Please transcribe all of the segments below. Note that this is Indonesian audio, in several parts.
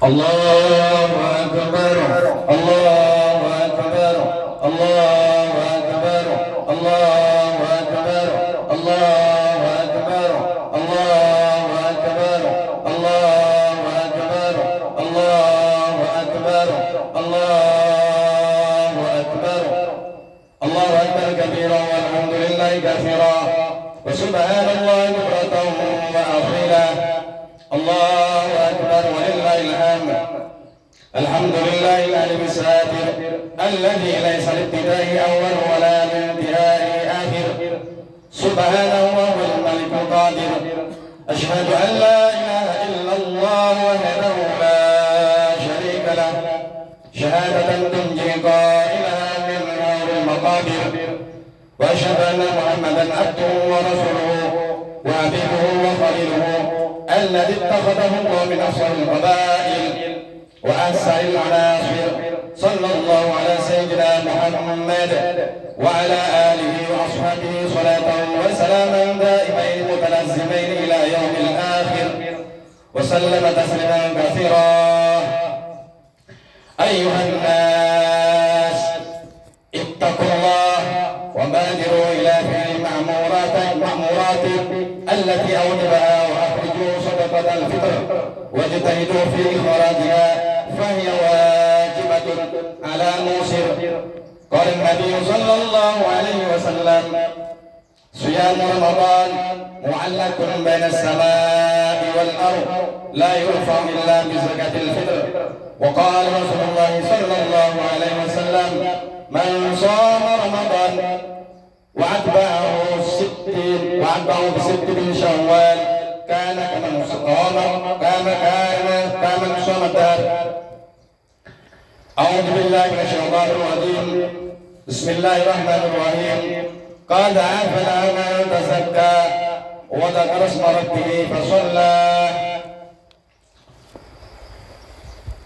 Allahu Akbar, Allahu Akbar, Allahu Akbar, Allahu Akbar, Allahu Akbar, Allahu Akbar, Allahu Akbar, Allahu Akbar, Allahu Akbar, Allahu Akbar kabira walhamdulillahi katsira wa subhanallahi bukratan wa asila. Allahu Akbar walillahil hamd. Alhamdulillahil alim satir alladzi laysa libtidaihi awwal wa la intihai akhir. Subhanahu wa huwal malikul qadir. Ashhadu an la ilaha illallah wahdahu la syarika lah. Syahadatan tunji qailaha min nuril maqadir. Wa asyhadu anna Muhammadan abduhu wa rasuluhu wa habibuhu wa khaliluhu الذي اتخذه الله من أفضل القبائل وأسع العناصر. صلى الله على سيدنا محمد وعلى آله وأصحابه صلاة وسلاما دائمين متلازمين إلى يوم الآخر وسلم تسليما كثيرا. أيها الناس اتقوا الله وبادروا إلى فعل المأمورات التي أوجبها وأخرجوا صدقة الفطر واجتهدوا في إخراجها فهي واجبة على موسر. قال النبي صلى الله عليه وسلم صيام رمضان معلق بين السماء والأرض لا يرفع إلا بزكاة الفطر. وقال رسول الله صلى الله عليه وسلم من صام رمضان وأتبعه بست من شوال كان كمن صام الدهر. أعوذ بالله من الشيطان الرجيم. بسم الله الرحمن الرحيم. قال أفلا من تزكى وذكر اسم ربه فصلى.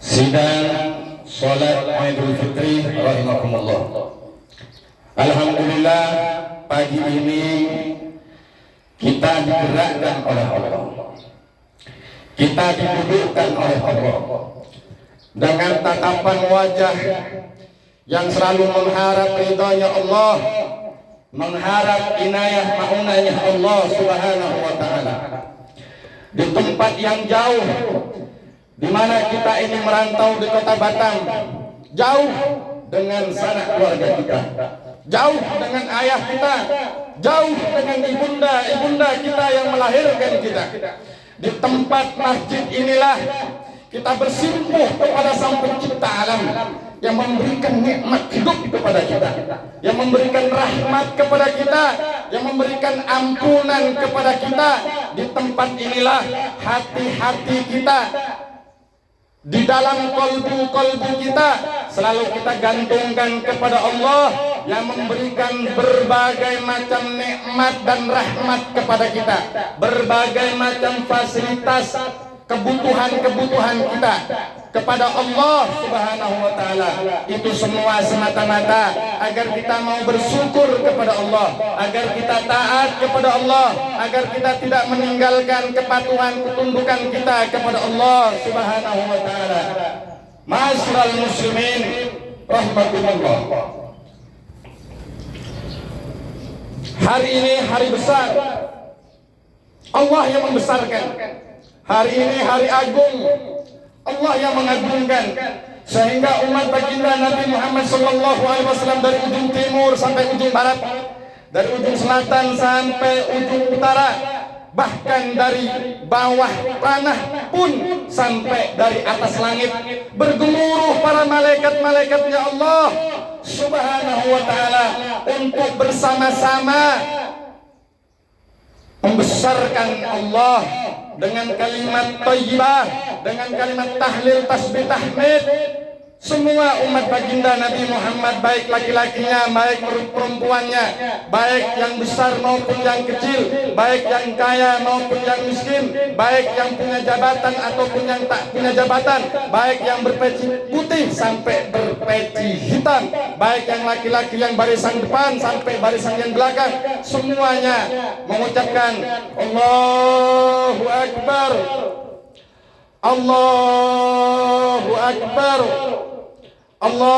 Sidang sholat Idul Fitri rahimakumullah. Alhamdulillah pagi ini kita digerakkan oleh Allah, kita didudukkan oleh Allah dengan tatapan wajah yang selalu mengharap ridhanya Allah, mengharap inayah maunahnya Allah subhanahu wa ta'ala. Di tempat yang jauh, di mana kita ini merantau di kota Batam, jauh dengan sanak keluarga kita, jauh dengan ayah kita, jauh dengan ibunda kita yang melahirkan kita. Di tempat masjid inilah kita bersimpuh kepada Sang Pencipta alam yang memberikan nikmat hidup kepada kita, yang memberikan rahmat kepada kita, yang memberikan ampunan kepada kita. Di tempat inilah hati-hati kita, di dalam kolbu kita selalu kita gantungkan kepada Allah yang memberikan berbagai macam nikmat dan rahmat kepada kita, berbagai macam fasilitas kebutuhan kita kepada Allah subhanahu wa ta'ala. Itu semua semata-mata agar kita mau bersyukur kepada Allah, agar kita taat kepada Allah, agar kita tidak meninggalkan kepatuhan ketundukan kita kepada Allah subhanahu wa ta'ala. Ma'asyiral muslimin rahimakumullah. Hari ini hari besar, Allah yang membesarkan. Hari ini hari agung, Allah yang mengagungkan, sehingga umat baginda Nabi Muhammad SAW dari ujung timur sampai ujung barat, dari ujung selatan sampai ujung utara, bahkan dari bawah tanah pun sampai dari atas langit, bergemuruh para malaikat-malaikatnya Allah subhanahu wa ta'ala untuk bersama-sama membesarkan Allah dengan kalimat thayyibah, dengan kalimat tahlil, tasbih, tahmid. Semua umat baginda Nabi Muhammad, baik laki-lakinya, baik perempuannya, baik yang besar maupun yang kecil, baik yang kaya maupun yang miskin, baik yang punya jabatan ataupun yang tak punya jabatan, baik yang berpeci putih sampai berpeci hitam, baik yang laki-laki yang barisan depan sampai barisan yang belakang, semuanya mengucapkan Allahu Akbar. Allahu Akbar. Allahu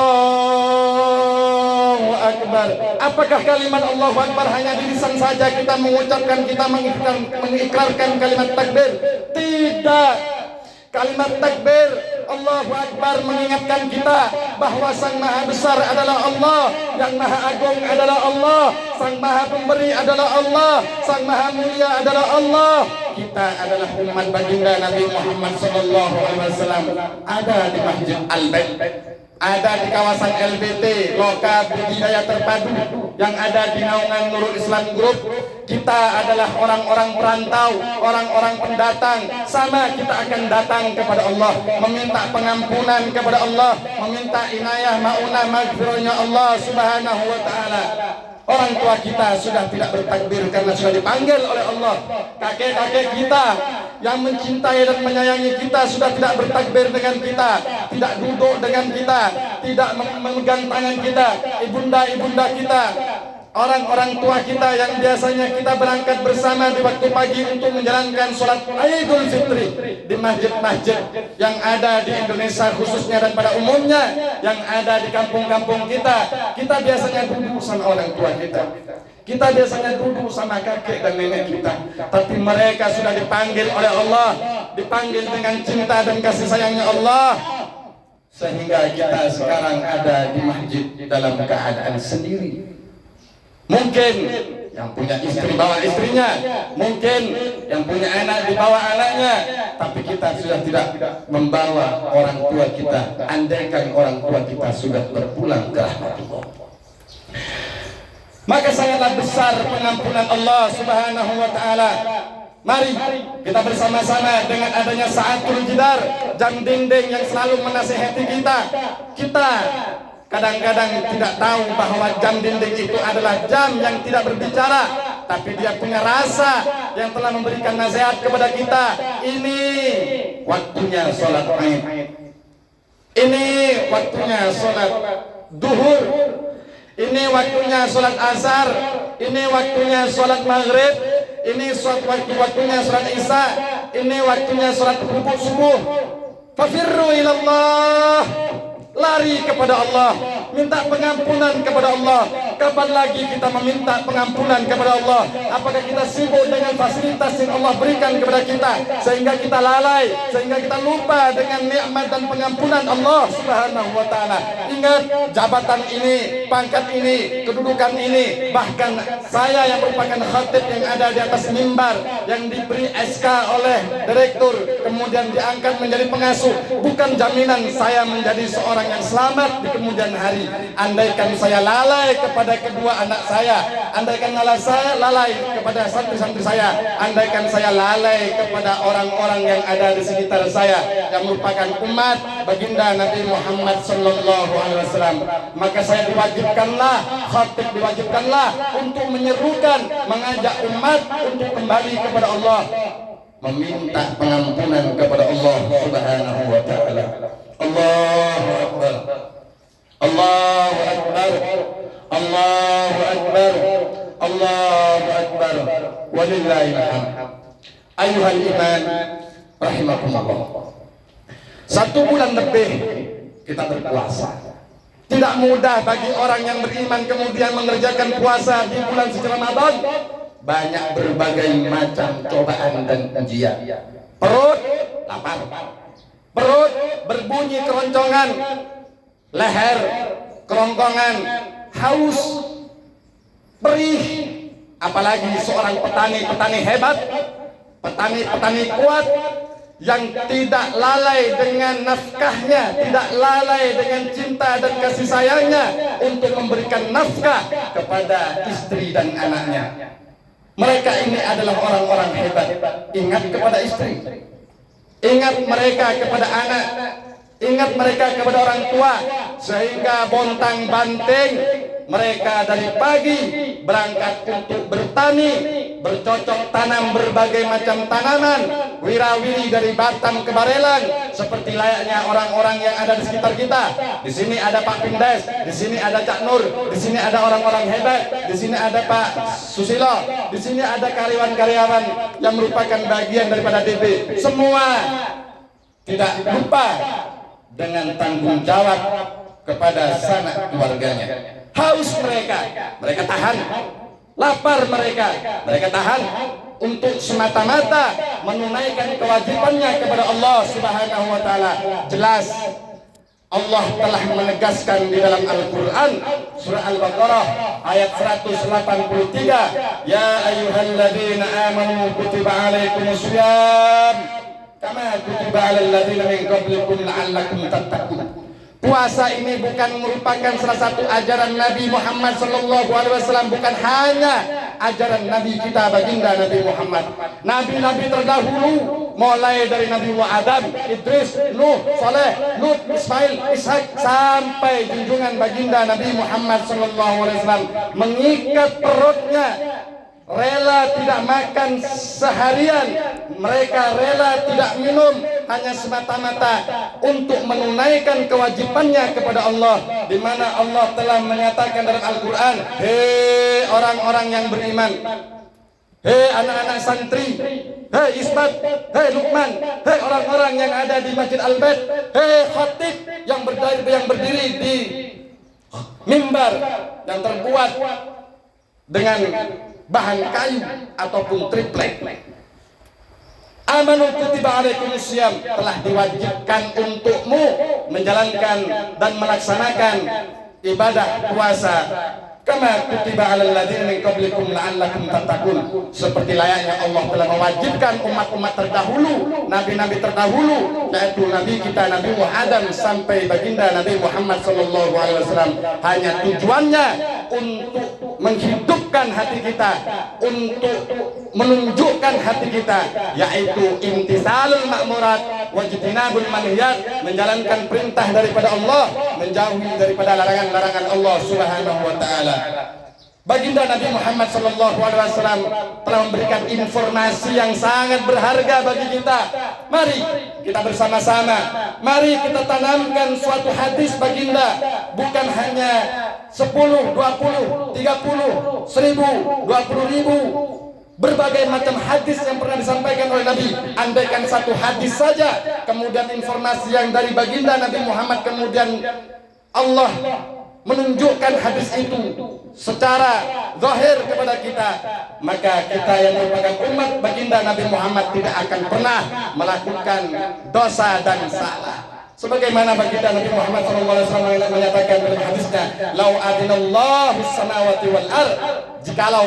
Akbar. Apakah kalimat Allahu Akbar hanya di lisan saja kita mengucapkan, kita mengikrarkan kalimat takbir? Tidak. Kalimat takbir Allahu Akbar mengingatkan kita bahwa Sang Maha Besar adalah Allah, yang Maha Agung adalah Allah, Sang Maha Pemberi adalah Allah, Sang Maha Mulia adalah Allah. Kita adalah umat baginda Nabi Muhammad SAW. Ada di Masjid Al-Bait, ada di kawasan LBT, Loka Budidaya Terpadu, yang ada di naungan Nurul Islam Group. Kita adalah orang-orang perantau, orang-orang pendatang. Sama kita akan datang kepada Allah, meminta pengampunan kepada Allah, meminta inayah, maunah, maghfirahnya Allah Subhanahu wa ta'ala. Orang tua kita sudah tidak bertakbir karena sudah dipanggil oleh Allah. Kakek-kakek kita yang mencintai dan menyayangi kita sudah tidak bertakbir dengan kita, tidak duduk dengan kita, tidak memegang tangan kita. Ibunda-ibunda kita, orang-orang tua kita yang biasanya kita berangkat bersama di waktu pagi untuk menjalankan sholat Idul Fitri di masjid-masjid yang ada di Indonesia khususnya dan pada umumnya yang ada di kampung-kampung kita. Kita biasanya duduk sama orang tua kita, kita biasanya duduk sama kakek dan nenek kita. Tapi mereka sudah dipanggil oleh Allah, dipanggil dengan cinta dan kasih sayangnya Allah, sehingga kita sekarang ada di masjid dalam keadaan sendiri. Mungkin yang punya istri bawa istrinya, mungkin yang punya anak dibawa anaknya, tapi kita sudah tidak membawa orang tua kita. Andaikan orang tua kita sudah berpulang ke rahmatullah, maka sangatlah besar pengampunan Allah Subhanahu wa ta'ala. Mari kita bersama-sama dengan adanya Sa'atul Jidar, jam dinding yang selalu menasihati kita. Kita kadang-kadang tidak tahu bahwa jam dinding itu adalah jam yang tidak berbicara, tapi dia punya rasa yang telah memberikan nasihat kepada kita. Ini waktunya sholat Id, ini waktunya sholat duhur, ini waktunya sholat asar, ini waktunya sholat maghrib, ini waktunya sholat isya, ini waktunya sholat subuh. Fafirru ilallah, lari kepada Allah, minta pengampunan kepada Allah. Kapan lagi kita meminta pengampunan kepada Allah? Apakah kita sibuk dengan fasilitas yang Allah berikan kepada kita sehingga kita lalai, sehingga kita lupa dengan nikmat dan pengampunan Allah Subhanahu wa ta'ala? Ingat, jabatan ini, pangkat ini, kedudukan ini, bahkan saya yang merupakan khatib yang ada di atas mimbar, yang diberi SK oleh direktur kemudian diangkat menjadi pengasuh, bukan jaminan saya menjadi seorang yang selamat di kemudian hari. Andaikan saya lalai kepada kedua anak saya, andaikan saya lalai kepada santri-santri saya, andaikan saya lalai kepada orang-orang yang ada di sekitar saya yang merupakan umat baginda Nabi Muhammad sallallahu alaihi wasallam, maka saya diwajibkanlah, khatib diwajibkanlah untuk menyerukan, mengajak umat untuk kembali kepada Allah, meminta pengampunan kepada Allah Subhanahu wa ta'ala. Allahu Akbar, Allahu Akbar, Allahu Akbar, Allahu Akbar, walillahil hamd. Ayuhal iman rahimakumullah. 1 bulan lebih kita berpuasa. Tidak mudah bagi orang yang beriman kemudian mengerjakan puasa di bulan suci Ramadan. Banyak berbagai macam cobaan dan ujian. Perut lapar, perut berbunyi keroncongan, leher kerongkongan, haus, perih. Apalagi seorang petani hebat, petani kuat yang tidak lalai dengan nafkahnya, tidak lalai dengan cinta dan kasih sayangnya untuk memberikan nafkah kepada istri dan anaknya. Mereka ini adalah orang-orang hebat. Ingat kepada istri, ingat mereka kepada anak, ingat mereka kepada orang tua, sehingga bontang-banting mereka dari pagi berangkat untuk bertani, bercocok tanam berbagai macam tanaman, wirawiri dari Batam ke Barelang, seperti layaknya orang-orang yang ada di sekitar kita. Di sini ada Pak Pindes, di sini ada Cak Nur, di sini ada orang-orang hebat, di sini ada Pak Susilo, di sini ada karyawan-karyawan yang merupakan bagian daripada DB. Semua tidak lupa dengan tanggung jawab kepada sanak keluarganya. Haus mereka tahan. Lapar mereka tahan untuk semata-mata menunaikan kewajibannya kepada Allah Subhanahu wa taala. Jelas Allah telah menegaskan di dalam Al-Quran surah Al-Baqarah ayat 183, ya ayyuhalladzina amanu kutiba alaikumusiyam kama kutiba alal ladzina min qablikum la'allakum tattaqun. Puasa ini bukan merupakan salah satu ajaran Nabi Muhammad SAW, bukan hanya ajaran Nabi kita baginda Nabi Muhammad. Nabi-nabi terdahulu mulai dari Nabi Adam, Idris, Nuh, Saleh, Lut, Ismail, Ishak sampai junjungan baginda Nabi Muhammad SAW mengikat perutnya, rela tidak makan seharian, mereka rela tidak minum hanya semata-mata untuk menunaikan kewajibannya kepada Allah, di mana Allah telah menyatakan dalam Al-Quran, hei orang-orang yang beriman, hei anak-anak santri, hei Isbat, hei Lukman, hei orang-orang yang ada di Masjid Al-Bait, hei khatib yang berdiri di mimbar yang terbuat dengan bahan kayu ataupun triplek. Amanu kutiba alaikumusiyam, telah diwajibkan untukmu menjalankan dan melaksanakan ibadah puasa kama kutiba alal ladzina min qablikum la'allakum tattaqun, seperti layaknya Allah telah mewajibkan umat-umat terdahulu, nabi-nabi terdahulu, yaitu nabi kita Nabi Adam sampai baginda Nabi Muhammad SAW. Hanya tujuannya untuk menghidupkan hati kita, untuk menunjukkan hati kita, yaitu imtisalul ma'murat wajtinabul manhiyat, menjalankan perintah daripada Allah, menjauhi daripada larangan-larangan Allah Subhanahu wa taala. Baginda Nabi Muhammad SAW telah memberikan informasi yang sangat berharga bagi kita. Mari kita bersama-sama, mari kita tanamkan suatu hadis baginda, bukan hanya 10, 20, 30, 1000, 20.000, berbagai macam hadis yang pernah disampaikan oleh Nabi. Andaikan satu hadis saja, kemudian informasi yang dari baginda Nabi Muhammad, kemudian Allah menunjukkan hadis itu secara zahir kepada kita, maka kita yang merupakan umat baginda Nabi Muhammad tidak akan pernah melakukan dosa dan salah. Sebagaimana baginda Nabi Muhammad SAW menyatakan dalam hadisnya, lau adinallahu samawati wal ard, jikalau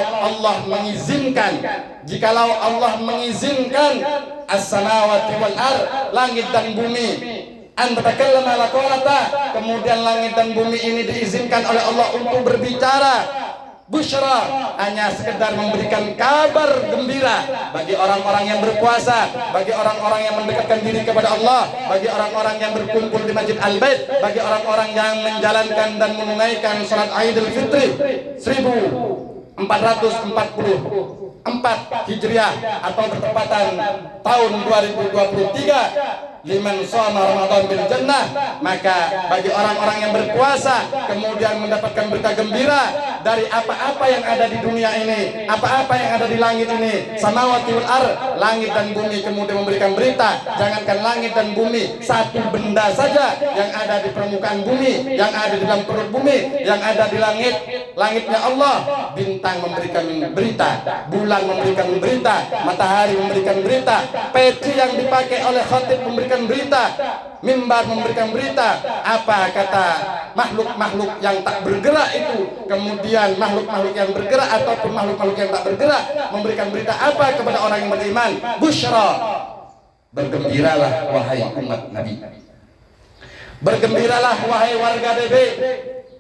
Allah mengizinkan as-samawati wal ard, langit dan bumi, antakallama laqalata, kemudian langit dan bumi ini diizinkan oleh Allah untuk berbicara, busyra, hanya sekedar memberikan kabar gembira bagi orang-orang yang berpuasa, bagi orang-orang yang mendekatkan diri kepada Allah, bagi orang-orang yang berkumpul di Masjid Al-Bait, bagi orang-orang yang menjalankan dan menunaikan salat Idul Fitri 1444 Hijriah atau bertepatan tahun 2023. Liman shoma Ramadan bil jannah, maka bagi orang-orang yang berpuasa kemudian mendapatkan berita gembira dari apa-apa yang ada di dunia ini, apa-apa yang ada di langit ini, samawati wal ard, langit dan bumi, kemudian memberikan berita, jangankan langit dan bumi, satu benda saja yang ada di permukaan bumi, yang ada di dalam perut bumi, yang ada di langit, langitnya Allah, bintang memberikan berita, bulan memberikan berita, matahari memberikan berita, peci yang dipakai oleh khatib memberikan berita, mimbar memberikan berita. Apa kata makhluk-makhluk yang tak bergerak itu, kemudian makhluk-makhluk yang bergerak ataupun makhluk-makhluk yang tak bergerak memberikan berita apa kepada orang yang beriman? Busyra, bergembiralah wahai umat Nabi, bergembiralah wahai warga Debek,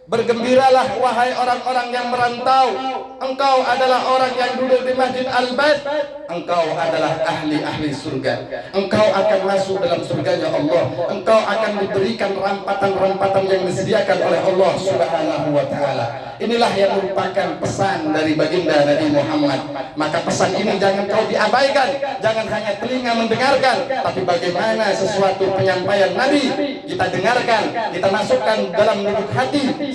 bergembiralah wahai orang-orang yang merantau. Engkau adalah orang yang duduk di Masjid Al-Bait, engkau adalah ahli-ahli surga, engkau akan masuk dalam surganya Allah, engkau akan diberikan rampatan-rampatan yang disediakan oleh Allah Subhanahu wa taala. Inilah yang merupakan pesan dari baginda Nabi Muhammad. Maka pesan ini jangan kau diabaikan, jangan hanya telinga mendengarkan, tapi bagaimana sesuatu penyampaian Nabi kita dengarkan, kita masukkan dalam lubuk hati,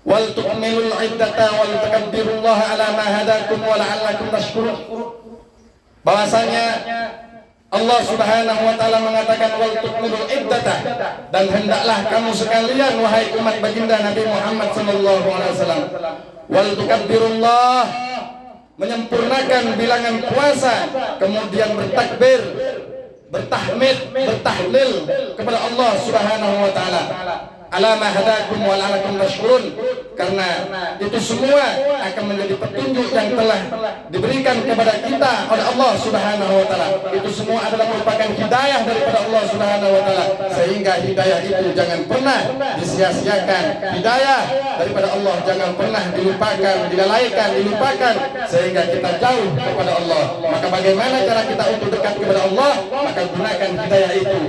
wal tukmilul iddata wal takabbirullaha ala ma hadakum wa la'allakum tashkurun. Bahwasanya Allah Subhanahu wa taala mengatakan wal tukmilul iddata, dan hendaklah kamu sekalian wahai umat baginda Nabi Muhammad sallallahu alaihi wasallam, wal tukabbirullah, menyempurnakan bilangan puasa, kemudian bertakbir, bertahmid, bertahlil kepada Allah Subhanahu wa taala. Ala ma hadakum wa la'allakum tashkurun, karena itu semua akan menjadi petunjuk yang telah diberikan kepada kita oleh Allah Subhanahu wa taala. Itu semua adalah merupakan hidayah daripada Allah Subhanahu wa taala, sehingga hidayah itu jangan pernah disia-siakan. Hidayah daripada Allah jangan pernah dilupakan, dilalaikan, dilupakan, sehingga kita jauh kepada Allah. Maka bagaimana cara kita untuk dekat kepada Allah? Maka gunakan hidayah itu.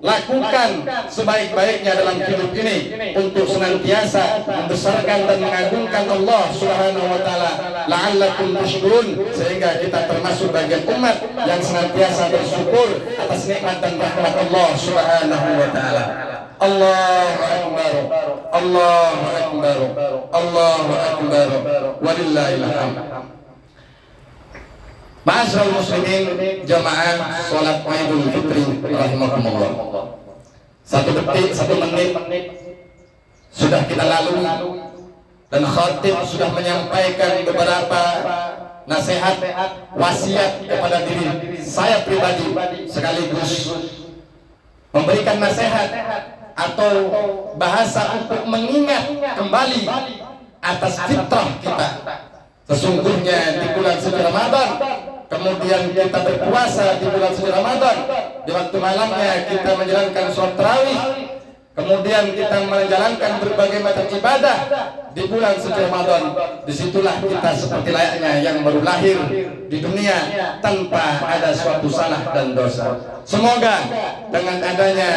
Lakukan sebaik-baiknya dalam hidup ini untuk senantiasa membesarkan dan mengagungkan Allah Subhanahu wa taala, la'allakum tashkurun, sehingga kita termasuk bagian umat yang senantiasa bersyukur atas nikmat dan rahmat Allah Subhanahu wa taala. Allahu akbar, Allahu akbar, Allahu akbar, walillahil hamd. Ma'asyiral muslimin, jamaah salat Idul Fitri rahimakumullah. 1 detik, 1 menit sudah kita lalui, dan khatib sudah menyampaikan beberapa nasihat, wasiat kepada diri saya pribadi, sekaligus memberikan nasihat atau bahasa untuk mengingat kembali atas fitrah kita. Sesungguhnya di bulan suci Ramadan, kemudian kita berpuasa di bulan suci Ramadan, di waktu malamnya kita menjalankan sholat tarawih, kemudian kita menjalankan berbagai macam ibadah di bulan suci Ramadan. Disitulah kita seperti layaknya yang baru lahir di dunia tanpa ada suatu salah dan dosa. Semoga dengan adanya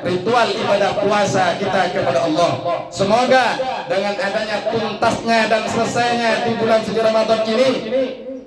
ritual ibadah puasa kita kepada Allah, semoga dengan adanya tuntasnya dan selesainya di bulan suci Ramadan ini,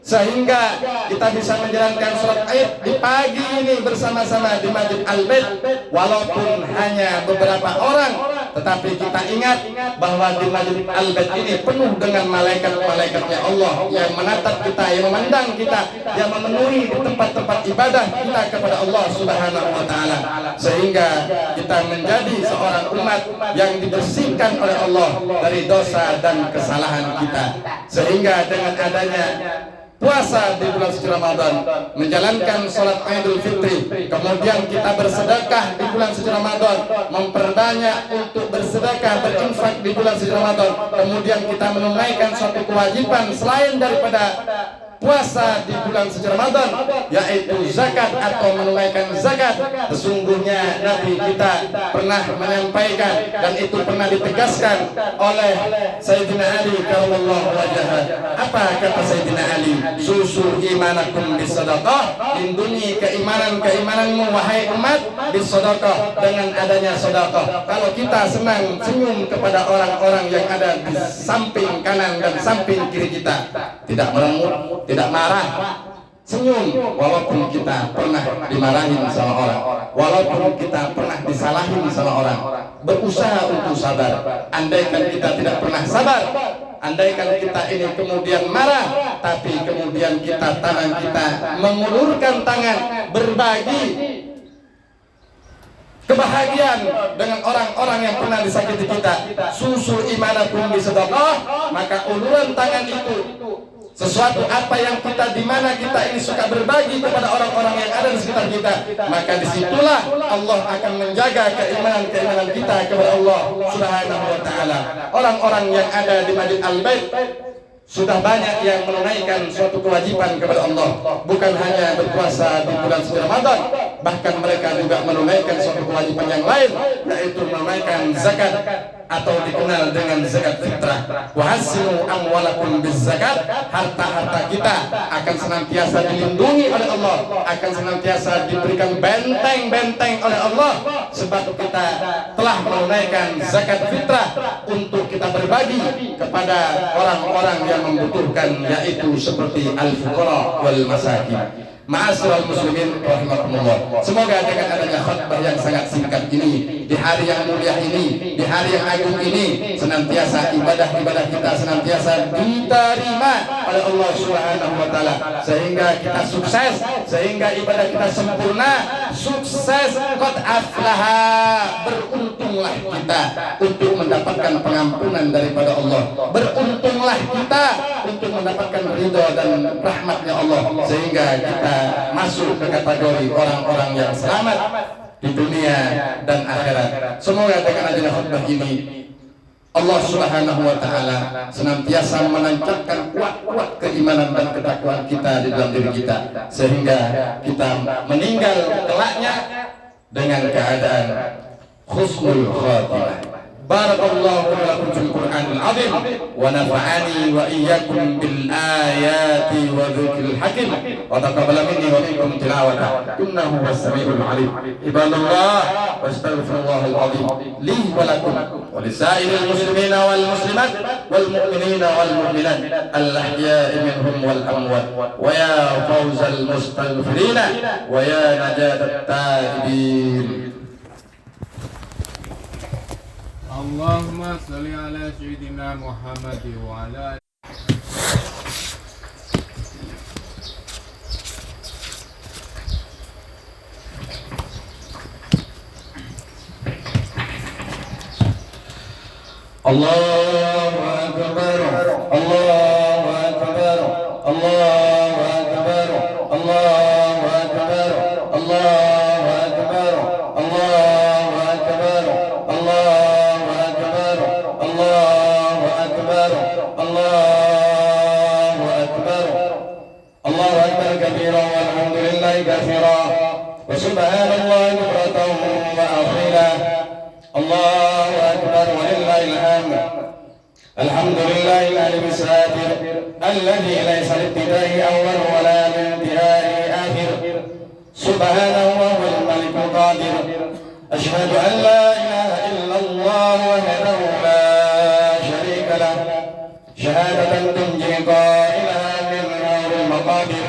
sehingga kita bisa menjalankan sholat Id di pagi ini bersama-sama di Masjid Al-Bait, walaupun hanya beberapa orang, tetapi kita ingat bahwa di Masjid Al-Bait ini penuh dengan malaikat-malaikatnya Allah yang menatap kita, yang memandang kita, yang memenuhi di tempat-tempat ibadah kita kepada Allah Subhanahu wa taala, sehingga kita menjadi seorang umat yang dibersihkan oleh Allah dari dosa dan kesalahan kita. Sehingga dengan adanya puasa di bulan suci Ramadan, menjalankan sholat Idul Fitri, kemudian kita bersedekah di bulan suci Ramadan, memperbanyak untuk bersedekah, berinfak di bulan suci Ramadan, kemudian kita menunaikan suatu kewajiban selain daripada puasa di bulan suci Ramadan, yaitu zakat atau menunaikan zakat. Sesungguhnya Nabi kita pernah menyampaikan, dan itu pernah ditegaskan oleh Sayyidina Ali karramallahu wajhah. Apa kata Sayyidina Ali? Susu imanakum bisadaqah, lindungi keimananmu wahai umat bisadaqah, dengan adanya sedekah. Kalau kita senang senyum kepada orang-orang yang ada di samping kanan dan samping kiri kita, tidak merengut, tidak marah, senyum, walaupun kita pernah dimarahin sama orang, walaupun kita pernah disalahin sama orang, berusaha untuk sabar. Andaikan kita tidak pernah sabar, andaikan kita ini kemudian marah, tapi kemudian kita, tangan kita mengulurkan tangan berbagi kebahagiaan dengan orang-orang yang pernah disakiti kita, susul imanakum bisadaqah, maka uluran tangan itu sesuatu apa yang kita, di mana kita ini suka berbagi kepada orang-orang yang ada di sekitar kita, maka disitulah Allah akan menjaga keimanan kita kepada Allah Subhanahu wa taala. Orang-orang yang ada di Masjid Al-Bait sudah banyak yang menunaikan suatu kewajiban kepada Allah, bukan hanya berpuasa di bulan suci Ramadan, bahkan mereka juga menunaikan suatu kewajiban yang lain, yaitu menunaikan zakat atau dikenal dengan zakat fitrah. Wa hasinu amwalakum bizakat, harta-harta kita akan senantiasa dilindungi oleh Allah, akan senantiasa diberikan benteng-benteng oleh Allah, sebab kita telah menunaikan zakat fitrah untuk kita berbagi kepada orang-orang yang membutuhkan, yaitu seperti al-fuqara wal masakin. Ma'asyiral muslimin rahimakumullah. Semoga dengan adanya khutbah yang sangat singkat ini, di hari yang mulia ini, di hari yang agung ini, senantiasa ibadah-ibadah kita senantiasa diterima oleh Allah Subhanahu wa taala, sehingga kita sukses, sehingga ibadah kita sempurna, sukses, qad aflaha, beruntunglah kita untuk mendapatkan pengampunan daripada Allah, beruntunglah kita untuk mendapatkan ridho dan rahmatnya Allah, sehingga kita masuk ke kategori orang-orang yang selamat di dunia dan akhirat. Semoga dengan adanya khutbah ini Allah Subhanahu wa taala senantiasa menancapkan kuat-kuat keimanan dan ketakwaan kita di dalam diri kita, sehingga kita meninggal kelaknya dengan keadaan husnul khatimah. Barakallahu lakum fil Qur'anil azim wa nafa'ani wa iyyakum bil ayati wa dzikril hakim wa taqabbala minni wa minkum tilawata innahu was-sami'ul 'alim. Ibadallah wastaghfirullahal azim li wa lakum wa lisairil muslimina wal muslimat wal mu'minina wal mu'minat al-ahya'i minhum wal amwat wa ya fawzal mustaghfirina wa ya najatat taibin. Allahumma salli ala sayyidina Muhammad wa ala Allahu akbar, Allahu akbar, Allahu akbar, Allahu akbar, Allahu akbar, Allahu akbar, Allahu akbar, Allahu akbar, Allahu akbar, Allahu akbar kabira walhamdulillahi katsira wa subhanallahi bukratan wa asila. Allahu akbar walillahil hamd. Alhamdulillahil alim satir alladzi laysa libtidai awwal wa la intihai akhir. Subhanahu wa huwal malikul qadir. Ashhadu an la ilaha illallah wahdahu la syarika lah. Syahadatan tunji qailaha min nawril maqadir.